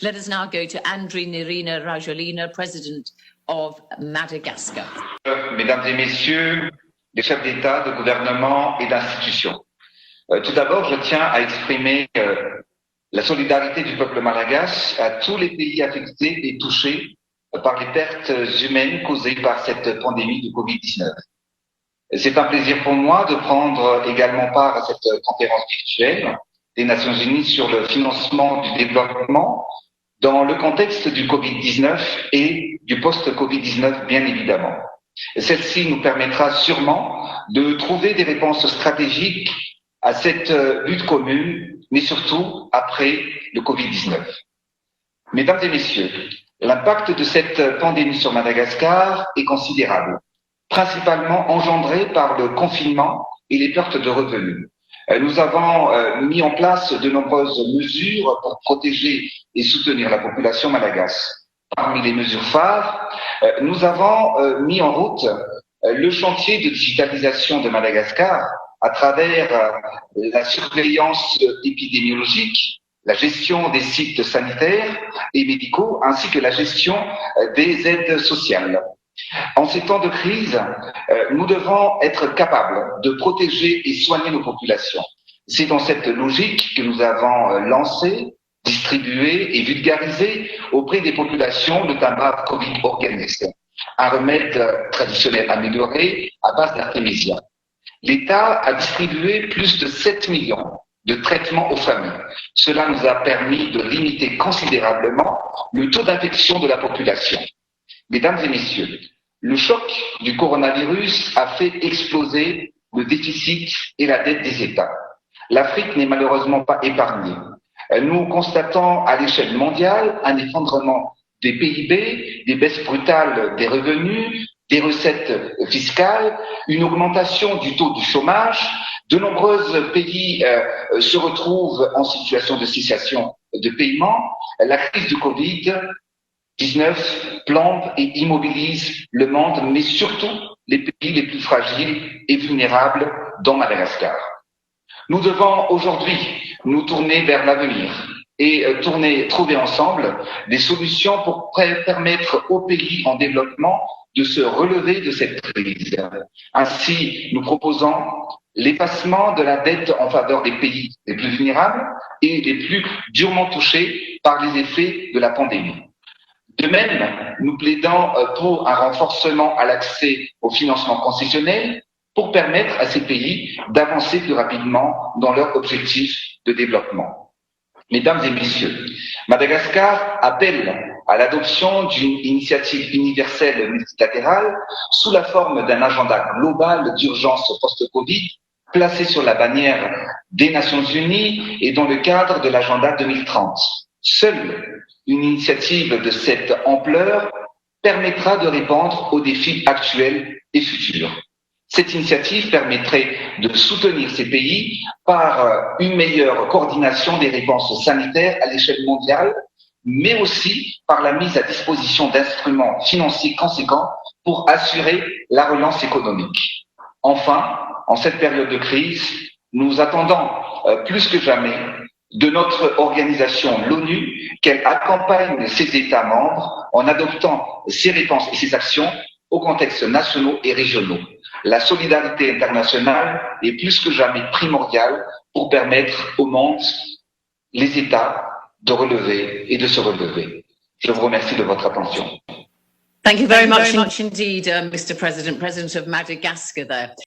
Let us now go to Andry Nirina Rajolina, President of Madagascar. Mesdames et messieurs, les chefs d'État, de gouvernement et d'institutions. Tout d'abord, je tiens à exprimer la solidarité du peuple malgache à tous les pays affectés et touchés par les pertes humaines causées par cette pandémie de Covid-19. C'est un plaisir pour moi de prendre également part à cette conférence virtuelle des Nations Unies sur le financement du développement dans le contexte du Covid-19 et du post-Covid-19, bien évidemment. Celle-ci nous permettra sûrement de trouver des réponses stratégiques à cette lutte commune, mais surtout après le Covid-19. Mesdames et messieurs, l'impact de cette pandémie sur Madagascar est considérable, principalement engendré par le confinement et les pertes de revenus. Nous avons mis en place de nombreuses mesures pour protéger et soutenir la population malgache. Parmi les mesures phares, nous avons mis en route le chantier de digitalisation de Madagascar à travers la surveillance épidémiologique, la gestion des sites sanitaires et médicaux, ainsi que la gestion des aides sociales. En ces temps de crise, nous devons être capables de protéger et soigner nos populations. C'est dans cette logique que nous avons lancé, distribué et vulgarisé auprès des populations le tabac Covid Organics, un remède traditionnel amélioré à base d'artémisia. L'État a distribué plus de 7 millions de traitements aux familles. Cela nous a permis de limiter considérablement le taux d'infection de la population. Mesdames et messieurs, le choc du coronavirus a fait exploser le déficit et la dette des États. L'Afrique n'est malheureusement pas épargnée. Nous constatons à l'échelle mondiale un effondrement des PIB, des baisses brutales des revenus, des recettes fiscales, une augmentation du taux du chômage. De nombreux pays se retrouvent en situation de cessation de paiement. La crise du Covid-19 plombe et immobilise le monde, mais surtout les pays les plus fragiles et vulnérables, dont Madagascar. Nous devons aujourd'hui nous tourner vers l'avenir et trouver ensemble des solutions pour permettre aux pays en développement de se relever de cette crise. Ainsi, nous proposons l'effacement de la dette en faveur des pays les plus vulnérables et les plus durement touchés par les effets de la pandémie. De même, nous plaidons pour un renforcement à l'accès au financement concessionnel pour permettre à ces pays d'avancer plus rapidement dans leurs objectifs de développement. Mesdames et messieurs, Madagascar appelle à l'adoption d'une initiative universelle multilatérale sous la forme d'un agenda global d'urgence post-Covid placé sur la bannière des Nations Unies et dans le cadre de l'agenda 2030. Seule une initiative de cette ampleur permettra de répondre aux défis actuels et futurs. Cette initiative permettrait de soutenir ces pays par une meilleure coordination des réponses sanitaires à l'échelle mondiale, mais aussi par la mise à disposition d'instruments financiers conséquents pour assurer la relance économique. Enfin, en cette période de crise, nous attendons plus que jamais de notre organisation, l'ONU, qu'elle accompagne ses États membres en adoptant ses réponses et ses actions aux contextes nationaux et régionaux. La solidarité internationale est plus que jamais primordiale pour permettre au monde, les États, de relever et de se relever. Je vous remercie de votre attention. Thank you very much indeed, Mr. President of Madagascar there.